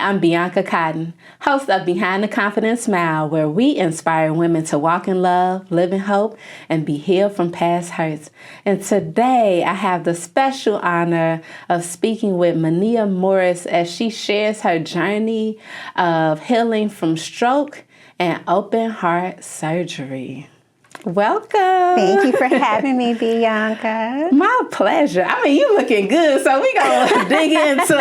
I'm Bianca Cotton, host of Behind the Confident Smile, where we inspire women to walk in love, live in hope, and be healed from past hurts. And today I have the special honor of speaking with Menia Morris as she shares her journey of healing from stroke and open heart surgery. Welcome. Thank you for having me, Bianca. My pleasure. I mean, you looking good, so we gonna dig into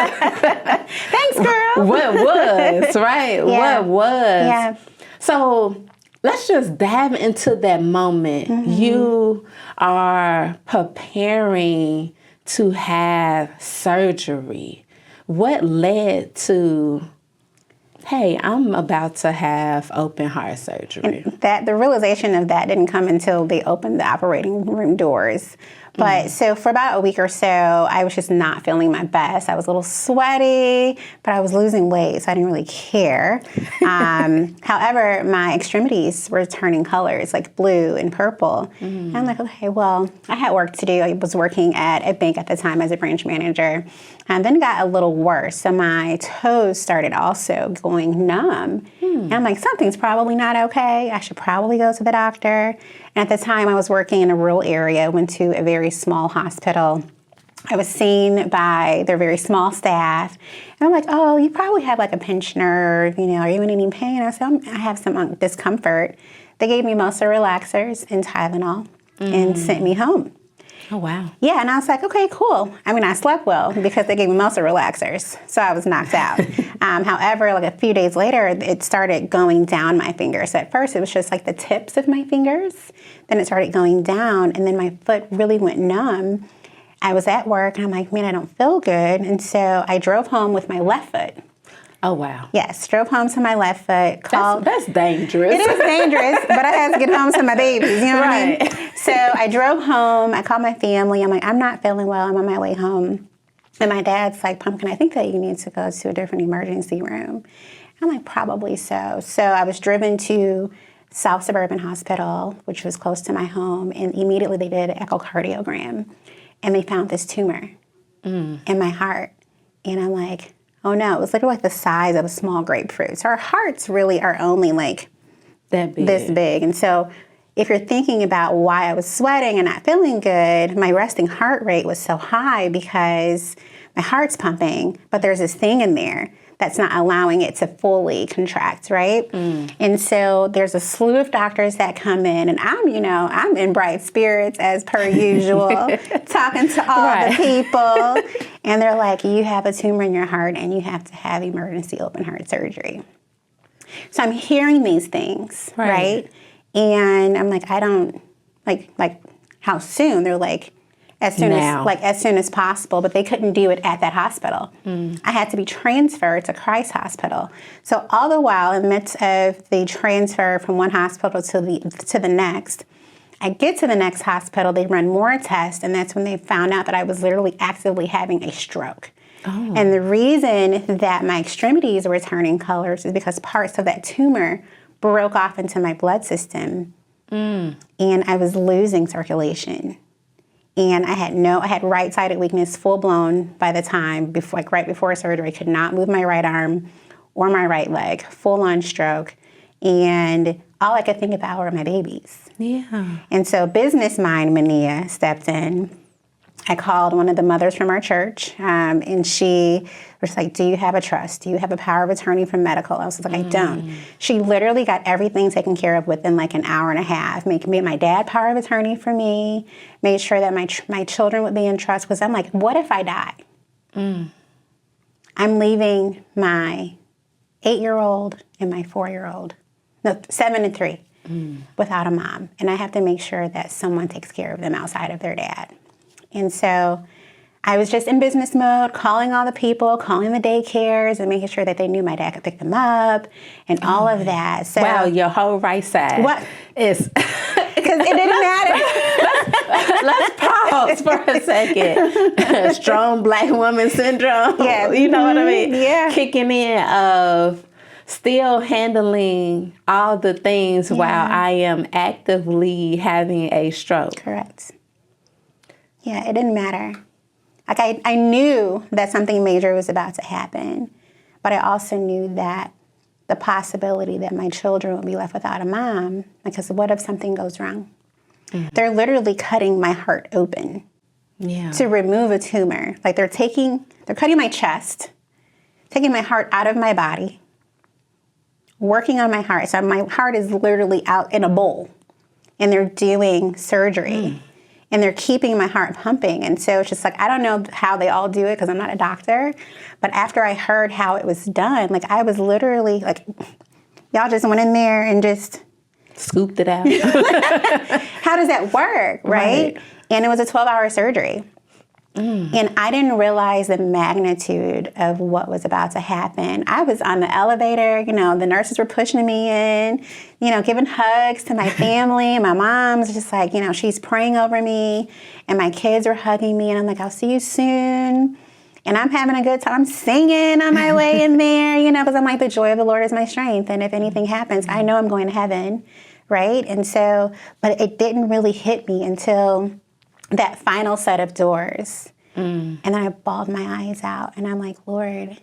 Thanks, girl. What was, right? Yeah. What was. Yeah. So let's just dive into that moment. Mm-hmm. You are preparing to have surgery. What led to, hey, I'm about to have open heart surgery? And that the realization of that didn't come until they opened the operating room doors. But so for about a week or so, I was just not feeling my best. I was a little sweaty, but I was losing weight, so I didn't really care. However, my extremities were turning colors, like blue and purple. And I'm like, okay, well, I had work to do. I was working at a bank at the time as a branch manager. And then it got a little worse. So my toes started also going numb. And I'm like, something's probably not okay. I should probably go to the doctor. And at the time, I was working in a rural area, went to a very small hospital. I was seen by their very small staff. And I'm like, oh, you probably have like a pinched nerve. You know, are you in any pain? I said, I have some discomfort. They gave me muscle relaxers and Tylenol and sent me home. Oh, wow. Yeah, and I was like, okay, cool. I mean, I slept well because they gave me muscle relaxers, so I was knocked out. However, like a few days later, it started going down my fingers. At first, it was just like the tips of my fingers. Then it started going down, and then my foot really went numb. I was at work, and I'm like, man, I don't feel good. And so I drove home with my left foot. Oh, wow. Yes, drove home to my left foot. That's dangerous. It is dangerous, but I had to get home to my babies, you know what I mean? So I drove home, I called my family, I'm like, I'm not feeling well, I'm on my way home. And my dad's like, Pumpkin, I think that you need to go to a different emergency room. I'm like, probably so. So I was driven to South Suburban Hospital, which was close to my home, and immediately they did an echocardiogram, and they found this tumor in my heart. And I'm like, oh no, it was literally like the size of a small grapefruit. So our hearts really are only like that big. This big. And so if you're thinking about why I was sweating and not feeling good, my resting heart rate was so high because my heart's pumping, but there's this thing in there that's not allowing it to fully contract, right? And so there's a slew of doctors that come in, and I'm in bright spirits as per usual, talking to all the people, and they're like, you have a tumor in your heart and you have to have emergency open heart surgery. So I'm hearing these things, right? And I'm like, I don't, like how soon? They're like, as soon as possible, but they couldn't do it at that hospital. I had to be transferred to Christ Hospital. So all the while, in the midst of the transfer from one hospital to the next, I get to the next hospital, they run more tests, and that's when they found out that I was literally actively having a stroke. Oh. And the reason that my extremities were turning colors is because parts of that tumor broke off into my blood system, and I was losing circulation. And I had right-sided weakness, full-blown by the time, right before surgery. I could not move my right arm or my right leg, full-on stroke. And all I could think about were my babies. Yeah. And so business mind Menia stepped in. I called one of the mothers from our church, and she was like, do you have a trust? Do you have a power of attorney from medical? I was like, I don't. She literally got everything taken care of within like an hour and a half. Made my dad power of attorney for me, made sure that my children would be in trust, because I'm like, what if I die? I'm leaving my 8-year-old and my 4-year-old, no, 7 and 3, without a mom. And I have to make sure that someone takes care of them outside of their dad. And so I was just in business mode, calling all the people, calling the daycares, and making sure that they knew my dad could pick them up, and all of that. So, wow, your whole right side. What is because it didn't matter. Let's pause for a second. Strong black woman syndrome. Yeah, you know what I mean. Yeah, kicking in of still handling all the things while I am actively having a stroke. Correct. Yeah, it didn't matter. Like I knew that something major was about to happen, But I also knew that the possibility that my children would be left without a mom, because what if something goes wrong? They're literally cutting my heart open to remove a tumor. Like they're cutting my chest, taking my heart out of my body, working on my heart. So my heart is literally out in a bowl, and they're doing surgery. And they're keeping my heart pumping. And so it's just like, I don't know how they all do it because I'm not a doctor. But after I heard how it was done, like I was literally like, y'all just went in there and just scooped it out. How does that work, right? And it was a 12-hour surgery. And I didn't realize the magnitude of what was about to happen. I was on the elevator, the nurses were pushing me in, giving hugs to my family. My mom's just like, she's praying over me, and my kids were hugging me, and I'm like, I'll see you soon. And I'm having a good time singing on my way in there, because I'm like, the joy of the Lord is my strength. And if anything happens, I know I'm going to heaven, right? And so, but it didn't really hit me until that final set of doors. And then I bawled my eyes out, and I'm like, Lord,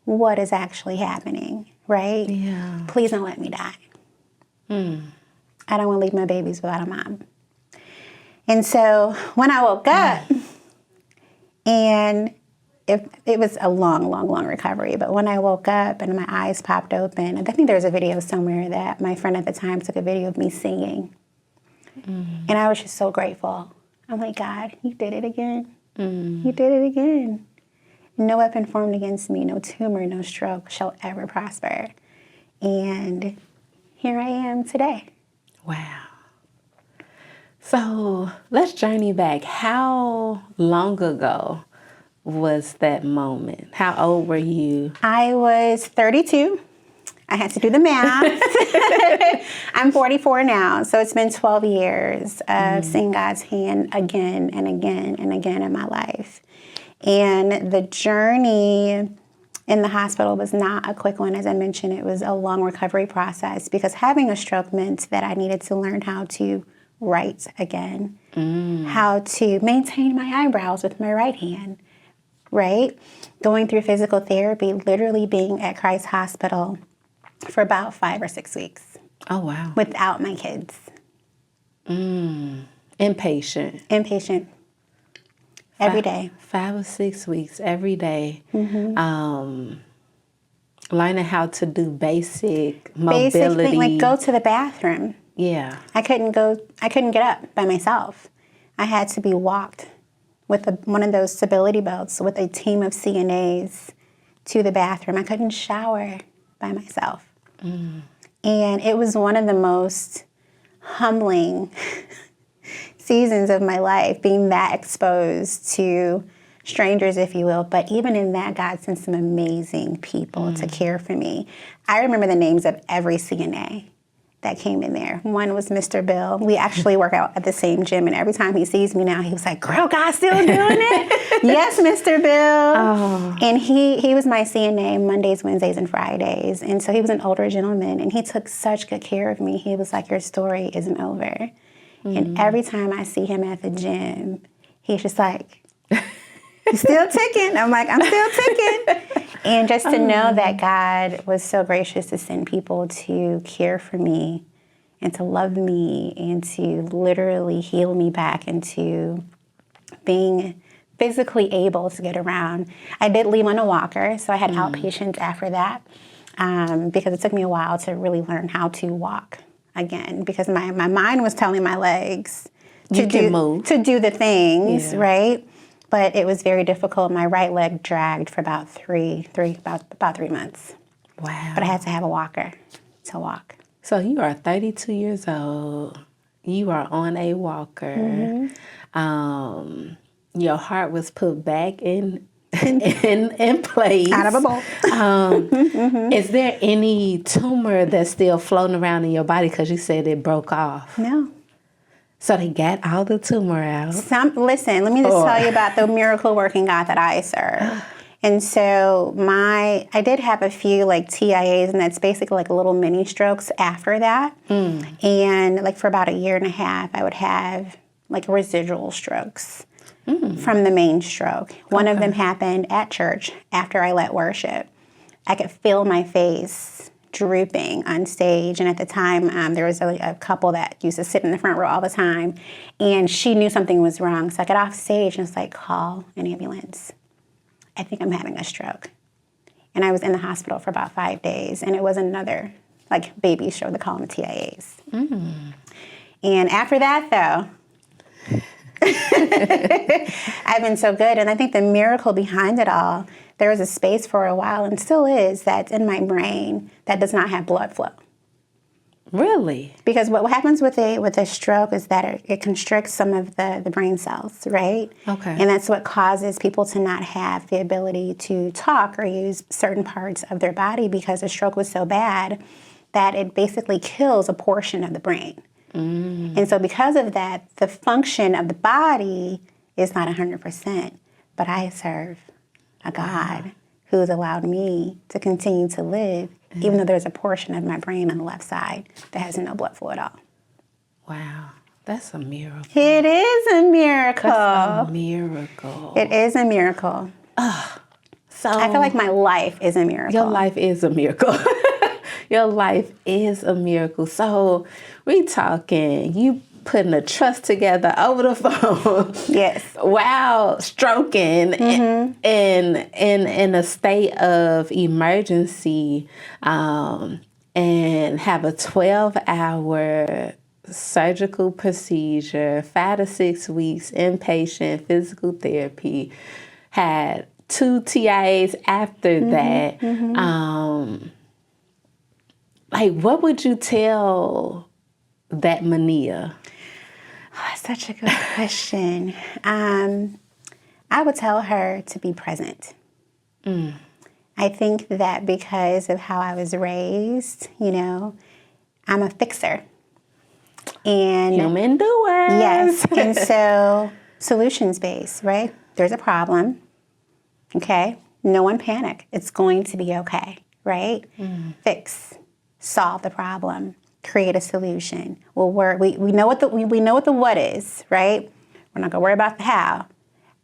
what is actually happening, right? Yeah. Please don't let me die. I don't want to leave my babies without a mom. And so when I woke up, and it was a long, long, long recovery, but when I woke up and my eyes popped open, I think there's a video somewhere that my friend at the time took a video of me singing. And I was just so grateful. I'm like, God, you did it again. You did it again. No weapon formed against me, no tumor, no stroke shall ever prosper. And here I am today. Wow. So let's journey back. How long ago was that moment? How old were you? I was 32. I had to do the math. I'm 44 now, so it's been 12 years of seeing God's hand again and again and again in my life. And the journey in the hospital was not a quick one. As I mentioned, it was a long recovery process because having a stroke meant that I needed to learn how to write again, how to maintain my eyebrows with my right hand, right? Going through physical therapy, literally being at Christ Hospital for about 5 or 6 weeks. Oh, wow. Without my kids. Inpatient. Every day. 5 or 6 weeks, every day. Learning how to do basic mobility. Basic thing, like go to the bathroom. Yeah. I couldn't get up by myself. I had to be walked with one of those stability belts with a team of CNAs to the bathroom. I couldn't shower by myself. And it was one of the most humbling seasons of my life, being that exposed to strangers, if you will. But even in that, God sent some amazing people to care for me. I remember the names of every CNA that came in there. One was Mr. Bill. We actually work out at the same gym, and every time he sees me now, he was like, "Girl, God's still doing it." Yes, Mr. Bill. Oh. And he was my CNA Mondays, Wednesdays, and Fridays. And so he was an older gentleman, and he took such good care of me. He was like, "Your story isn't over." And every time I see him at the gym, he's just like, "You still ticking?" I'm like, "I'm still ticking." And just to know that God was so gracious to send people to care for me and to love me and to literally heal me back into being physically able to get around. I did leave on a walker, so I had outpatients after that because it took me a while to really learn how to walk again because my mind was telling my legs to do the things, right? But it was very difficult. My right leg dragged for about 3 months. Wow. But I had to have a walker to walk. So you are 32 years old. You are on a walker. Your heart was put back in place. Out of a bowl. Is there any tumor that's still floating around in your body? Because you said it broke off. No. So they got all the tumor out. Listen, let me just tell you about the miracle working God that I serve. And so I did have a few like TIAs, and that's basically like little mini strokes after that. And like for about 1.5 years, I would have like residual strokes from the main stroke. One of them happened at church after I led worship. I could feel my face drooping on stage. And at the time, there was a couple that used to sit in the front row all the time. And she knew something was wrong. So I got off stage and it's like, call an ambulance. I think I'm having a stroke. And I was in the hospital for about 5 days. And it was another, like, baby show. They call them TIAs. And after that, though, I've been so good. And I think the miracle behind it all, there was a space for a while, and still is, that's in my brain that does not have blood flow. Really? Because what happens with a stroke is that it constricts some of the brain cells, right? Okay. And that's what causes people to not have the ability to talk or use certain parts of their body, because the stroke was so bad that it basically kills a portion of the brain. And so because of that, the function of the body is not 100%. But I serve a God who has allowed me to continue to live, even though there's a portion of my brain on the left side that has no blood flow at all. Wow. That's a miracle. It is a miracle. That's a miracle. It is a miracle. So I feel like my life is a miracle. your life is a miracle. Your life is a miracle. So we talking, you putting a trust together over the phone. Yes. While stroking in a state of emergency, and have a 12-hour surgical procedure, 5 to 6 weeks inpatient physical therapy, had 2 TIAs after that. Like, what would you tell that Menia? Oh, that's such a good question. I would tell her to be present. I think that because of how I was raised, I'm a fixer. And Human doers. yes, and so solutions-based, right? There's a problem, okay? No one panic. It's going to be okay, right? Fix, solve the problem, create a solution. We know what the what is, right? We're not gonna worry about the how.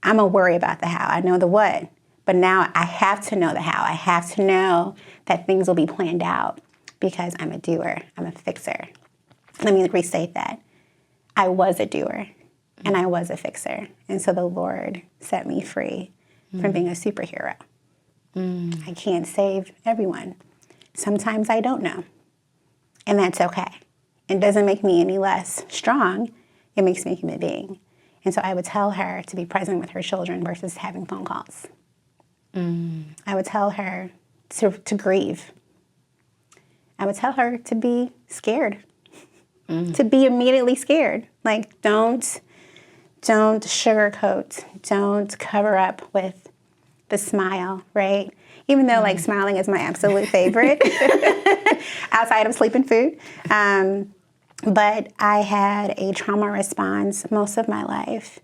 I'm gonna worry about the how. I know the what, but now I have to know the how. I have to know that things will be planned out because I'm a doer. I'm a fixer. Let me restate that. I was a doer and I was a fixer. And so the Lord set me free from being a superhero. I can't save everyone. Sometimes I don't know. And that's okay. It doesn't make me any less strong. It makes me a human being. And so I would tell her to be present with her children versus having phone calls. I would tell her to grieve. I would tell her to be scared. To be immediately scared. Like, don't sugarcoat. Don't cover up with the smile, right? Even though, like, smiling is my absolute favorite, outside of sleep and food. But I had a trauma response most of my life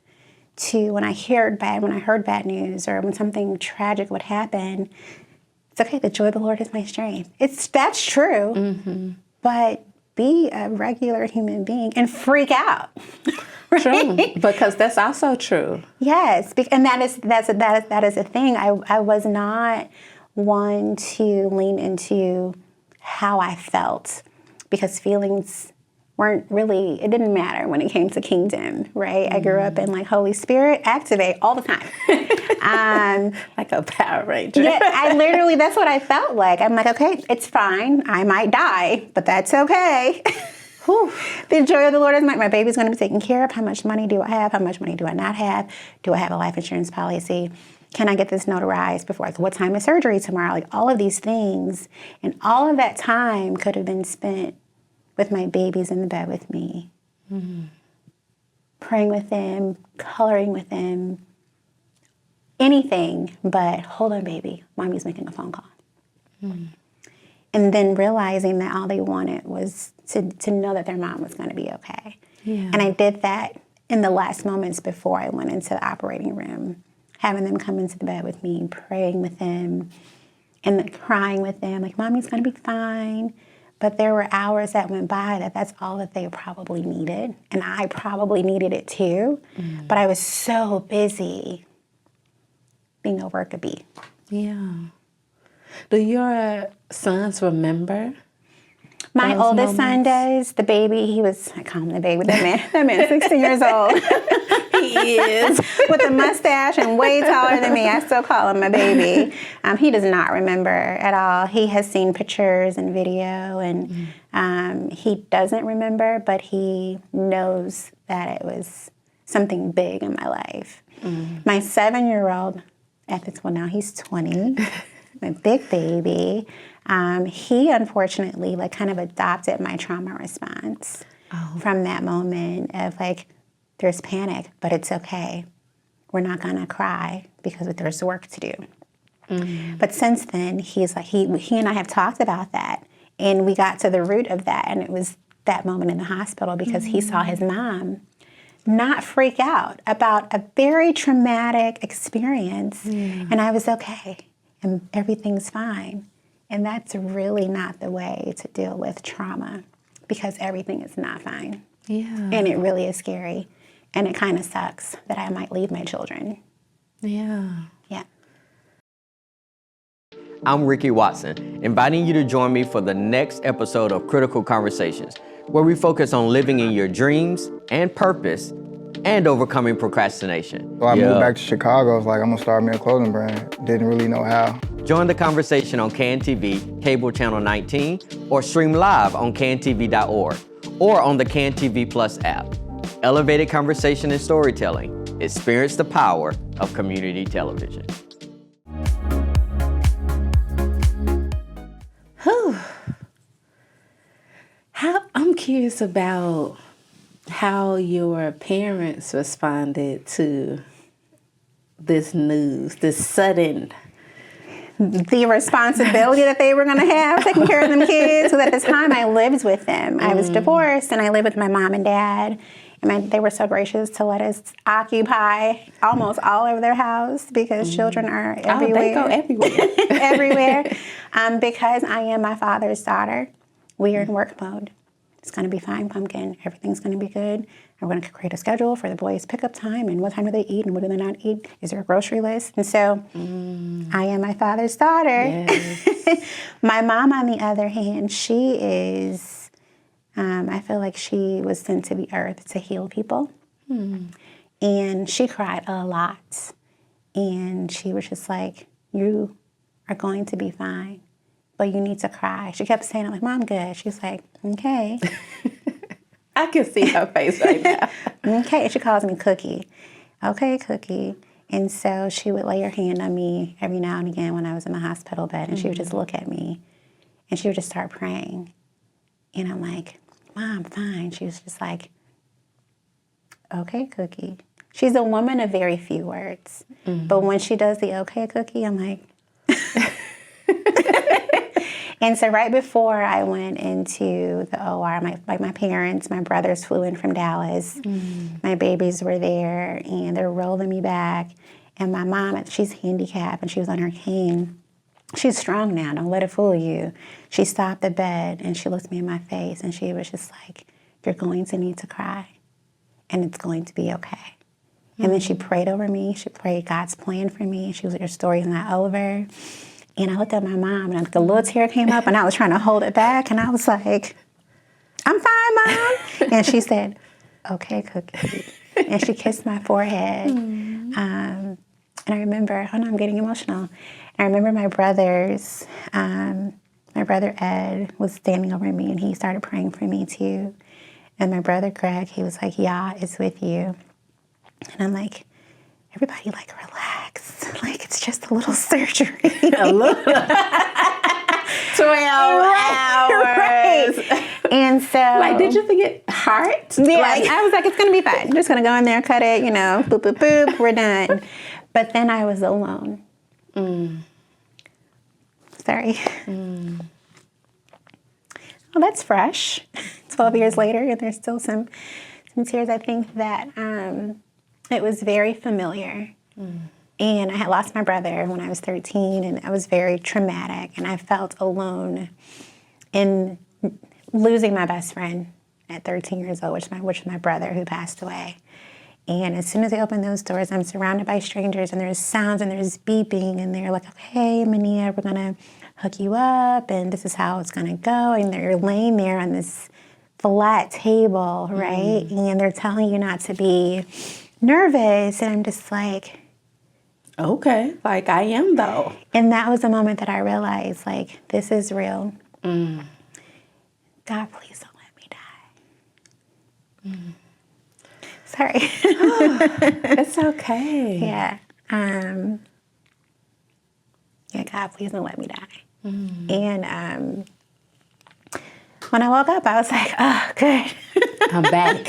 to when I heard bad news or when something tragic would happen. It's okay, the joy of the Lord is my strength. That's true, but be a regular human being and freak out. Right? True, because that's also true. Yes, and that is a thing. I was not one to lean into how I felt because feelings weren't really, it didn't matter when it came to kingdom, right? I grew up in like Holy Spirit, activate all the time. Like a Power Ranger. Yeah, that's what I felt like. I'm like, okay, it's fine. I might die, but that's okay. Whew. The joy of the Lord is my baby's going to be taken care of. How much money do I have? How much money do I not have? Do I have a life insurance policy? Can I get this notarized before? Like, what time is surgery tomorrow? Like, all of these things. And all of that time could have been spent with my babies in the bed with me. Praying with them, coloring with them, anything but, hold on, baby, mommy's making a phone call. And then realizing that all they wanted was to know that their mom was going to be okay. Yeah. And I did that in the last moments before I went into the operating room, having them come into the bed with me, praying with them, and crying with them, like, mommy's going to be fine. But there were hours that went by that's all that they probably needed. And I probably needed it too. But I was so busy being a worker bee. Yeah. Do your sons remember? My Those oldest son moments? does. The baby, I call him the baby. That man's 16 years old. He is. With a mustache and way taller than me. I still call him my baby. He does not remember at all. He has seen pictures and video, and he doesn't remember, but he knows that it was something big in my life. My 7-year-old, now he's 20, my big baby, he unfortunately kind of adopted my trauma response from that moment of there's panic, but it's okay. We're not gonna cry because there's work to do. But since then, he and I have talked about that, and we got to the root of that, and it was that moment in the hospital because he saw his mom not freak out about a very traumatic experience, and I was okay, and everything's fine. And that's really not the way to deal with trauma, because everything is not fine. Yeah. And it really is scary. And it kind of sucks that I might leave my children. Yeah. Yeah. I'm Ricky Watson, inviting you to join me for the next episode of Critical Conversations, where we focus on living in your dreams and purpose and overcoming procrastination. So I moved back to Chicago. I was like, I'm gonna start me a clothing brand. Didn't really know how. Join the conversation on CAN-TV, cable channel 19, or stream live on cantv.org or on the CAN-TV Plus app. Elevated conversation and storytelling. Experience the power of community television. I'm curious about how your parents responded to this news, this sudden. The responsibility that they were going to have taking care of them kids. Because at the time I lived with them. I was divorced, and I lived with my mom and dad. And they were so gracious to let us occupy almost all of their house, because children are everywhere. Oh, they go everywhere. Everywhere. Because I am my father's daughter, we are in work mode. It's going to be fine, pumpkin. Everything's going to be good. I'm going to create a schedule for the boys' pickup time and what time do they eat and what do they not eat. Is there a grocery list? And so I am my father's daughter. Yes. My mom, on the other hand, she is, I feel like she was sent to the earth to heal people. And she cried a lot. And she was just like, you are going to be fine, but you need to cry. She kept saying, I'm like, Mom, good. She's like, okay. I can see her face right now. Okay, and she calls me Cookie. Okay, Cookie. And so she would lay her hand on me every now and again when I was in the hospital bed, and she would just look at me, and she would just start praying. And I'm like, Mom, fine. She was just like, okay, Cookie. She's a woman of very few words. But when she does the okay, Cookie, I'm like... And so right before I went into the OR, my parents, my brothers flew in from Dallas. My babies were there, and they're rolling me back. And my mom, she's handicapped, and she was on her cane. She's strong now, don't let it fool you. She stopped the bed, and she looked me in my face, and she was just like, you're going to need to cry, and it's going to be okay. And then she prayed over me. She prayed God's plan for me. She was like, your story's not over. And I looked at my mom, and a little tear came up, and I was trying to hold it back, and I was like, I'm fine, Mom. And she said, okay, Cookie. And she kissed my forehead. And I remember, I'm getting emotional. I remember my brothers, my brother Ed was standing over me, and he started praying for me too. And my brother Greg, he was like, yeah, it's with you. And I'm like, everybody, relax. It's just a little surgery. A little. 12 hours. Right. And so... did you forget heart? Yeah. I was like, it's going to be fine. I'm just going to go in there, cut it, boop, boop, boop, we're done. But then I was alone. Sorry. Well, that's fresh. 12 years later, and there's still some tears. I think that it was very familiar. And I had lost my brother when I was 13, and it was very traumatic, and I felt alone in losing my best friend at 13 years old, which was my brother who passed away. And as soon as I open those doors, I'm surrounded by strangers, and there's sounds, and there's beeping, and they're like, okay, Menia, we're going to hook you up, and this is how it's going to go. And you're laying there on this flat table, right? And they're telling you not to be nervous. And I'm just like, Okay, like I am though. and that was the moment that I realized, like, this is real. God, please don't let me die. Sorry. It's okay. Yeah. Yeah, God, please don't let me die. And when I woke up, I was like, oh, good. I'm back.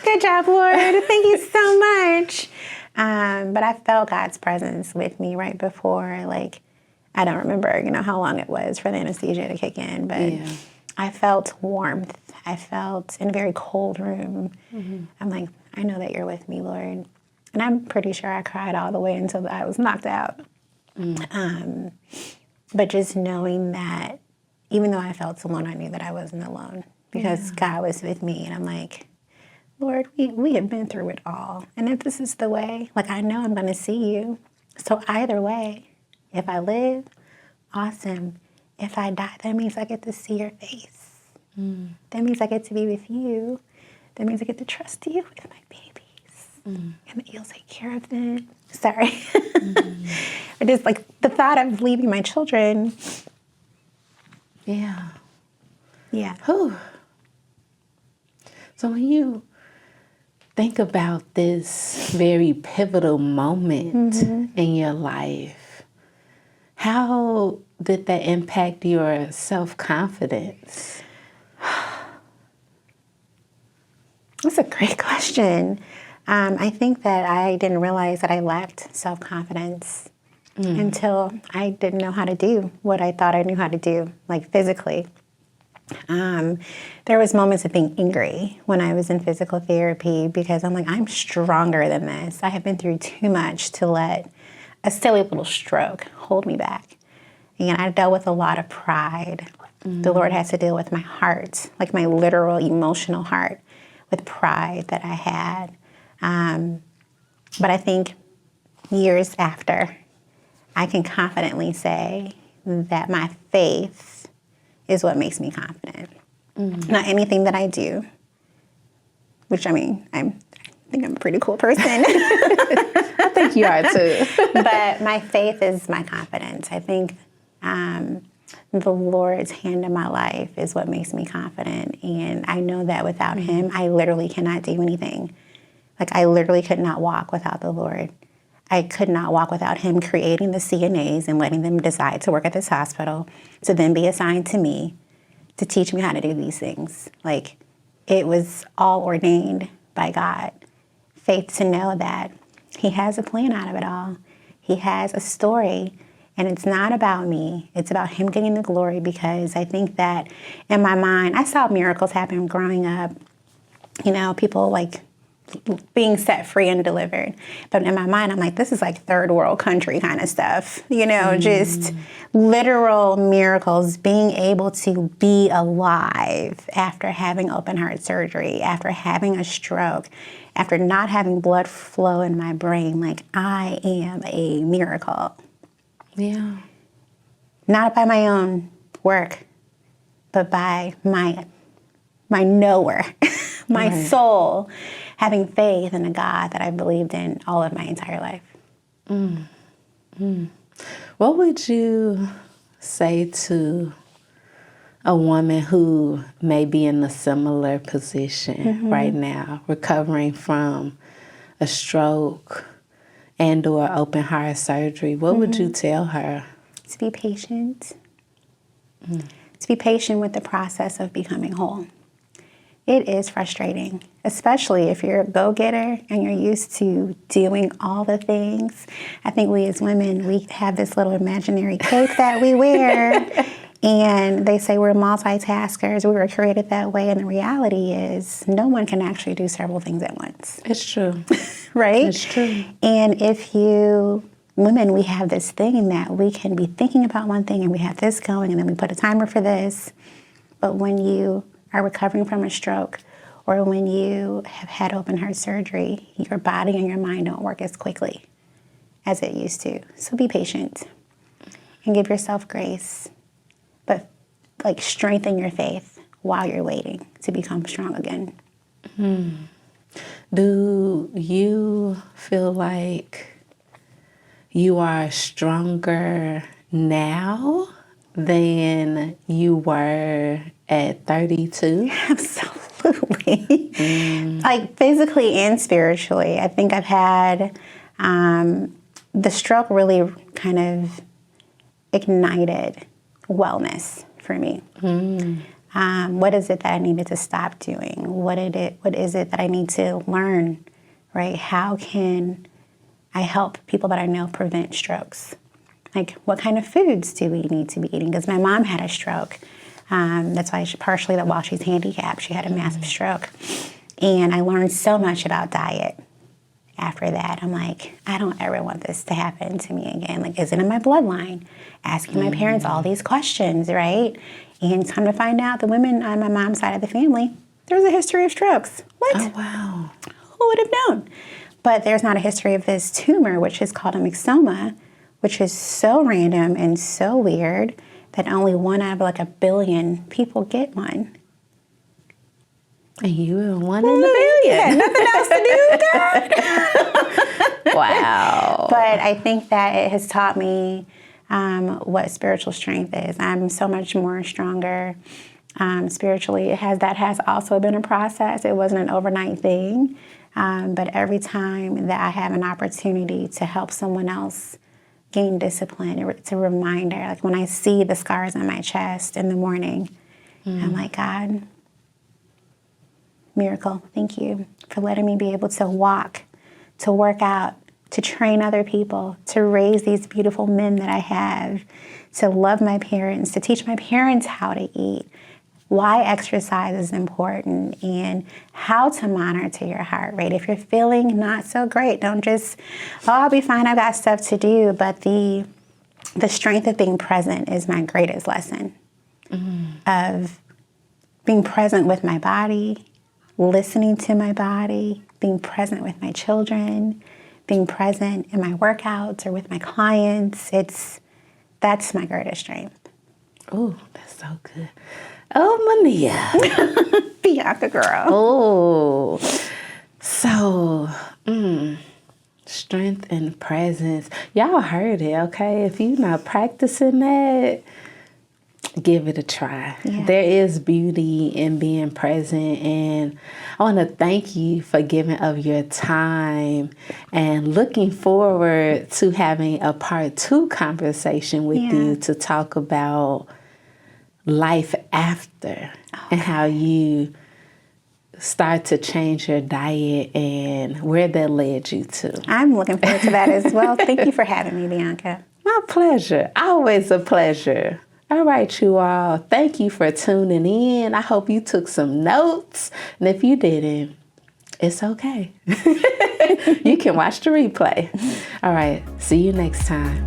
Good job, Lord. Thank you so much. But I felt God's presence with me right before, like, I don't remember, how long it was for the anesthesia to kick in, but I felt warmth. I felt in a very cold room. I'm like, I know that you're with me, Lord. And I'm pretty sure I cried all the way until I was knocked out. But just knowing that, even though I felt alone, I knew that I wasn't alone because God was with me. And I'm like, Lord, we have been through it all. And if this is the way, like, I know I'm going to see you. So either way, if I live, awesome. If I die, that means I get to see your face. That means I get to be with you. That means I get to trust you with my babies. And that you'll take care of them. Sorry. But just like the thought of leaving my children. Yeah. Yeah. Whew. So when you think about this very pivotal moment in your life, how did that impact your self-confidence? That's a great question. I think that I didn't realize that I lacked self-confidence until I didn't know how to do what I thought I knew how to do, like physically. There was moments of being angry when I was in physical therapy because I'm like, I'm stronger than this. I have been through too much to let a silly little stroke hold me back. And I dealt with a lot of pride. The Lord has to deal with my heart, like my literal emotional heart, with pride that I had. But I think years after, I can confidently say that my faith is what makes me confident. Not anything that I do, which I think I'm a pretty cool person. I think you are too. But my faith is my confidence. I think the Lord's hand in my life is what makes me confident. And I know that without him, I literally cannot do anything. Like, I literally could not walk without the Lord. I could not walk without him creating the CNAs and letting them decide to work at this hospital, to then be assigned to me to teach me how to do these things. Like, it was all ordained by God. Faith to know that he has a plan out of it all. He has a story, and it's not about me. It's about him getting the glory, because I think that in my mind, I saw miracles happen growing up. People like being set free and delivered. But in my mind, I'm like, this is like third world country kind of stuff, just literal miracles, being able to be alive after having open heart surgery, after having a stroke, after not having blood flow in my brain. Like, I am a miracle. Yeah. Not by my own work, but by my knower, my soul, having faith in a God that I believed in all of my entire life. What would you say to a woman who may be in a similar position right now, recovering from a stroke and or open heart surgery? What would you tell her? To be patient. To be patient with the process of becoming whole. It is frustrating, especially if you're a go-getter and you're used to doing all the things. I think we as women, we have this little imaginary cape that we wear, and they say we're multitaskers. We were created that way, and the reality is no one can actually do several things at once. It's true. Right? It's true. And women, we have this thing that we can be thinking about one thing and we have this going, and then we put a timer for this. But when you are recovering from a stroke, or when you have had open heart surgery, your body and your mind don't work as quickly as it used to. So be patient. and give yourself grace. But like strengthen your faith while you're waiting to become strong again. Do you feel like you are stronger now than you were at 32? Absolutely. Like physically and spiritually. I think I've had the stroke really kind of ignited wellness for me. What is it that I needed to stop doing? What is it that I need to learn, right? How can I help people that I know prevent strokes? Like, what kind of foods do we need to be eating? Because my mom had a stroke. That's why partially that while she's handicapped, she had a massive stroke. And I learned so much about diet after that. I'm like, I don't ever want this to happen to me again. Like, is it in my bloodline? Asking my parents all these questions, right? And come to find out the women on my mom's side of the family, there's a history of strokes. What? Oh, wow. Who would have known? But there's not a history of this tumor, which is called a myxoma, which is so random and so weird that only 1 out of like 1 billion people get one. And you were 1 in a billion. Nothing else to do, God. Wow. But I think that it has taught me what spiritual strength is. I'm so much more stronger spiritually. That has also been a process. It wasn't an overnight thing. But every time that I have an opportunity to help someone else gain discipline, it's a reminder. Like when I see the scars on my chest in the morning, I'm like, God, miracle, thank you for letting me be able to walk, to work out, to train other people, to raise these beautiful men that I have, to love my parents, to teach my parents how to eat, why exercise is important, and how to monitor your heart rate. If you're feeling not so great, don't just, I'll be fine, I've got stuff to do. But the strength of being present is my greatest lesson, of being present with my body, listening to my body, being present with my children, being present in my workouts or with my clients. That's my greatest strength. Oh, that's so good. Oh, Menia. Bianca girl. Oh, so strength and presence. Y'all heard it, okay? If you're not practicing that, give it a try. Yeah. There is beauty in being present, and I want to thank you for giving of your time and looking forward to having a part 2 conversation with you to talk about life after and how you start to change your diet and where that led you to. I'm looking forward to that as well. Thank you for having me, Bianca. My pleasure. Always a pleasure. All right, you all. Thank you for tuning in. I hope you took some notes. And if you didn't, it's okay. You can watch the replay. All right. See you next time.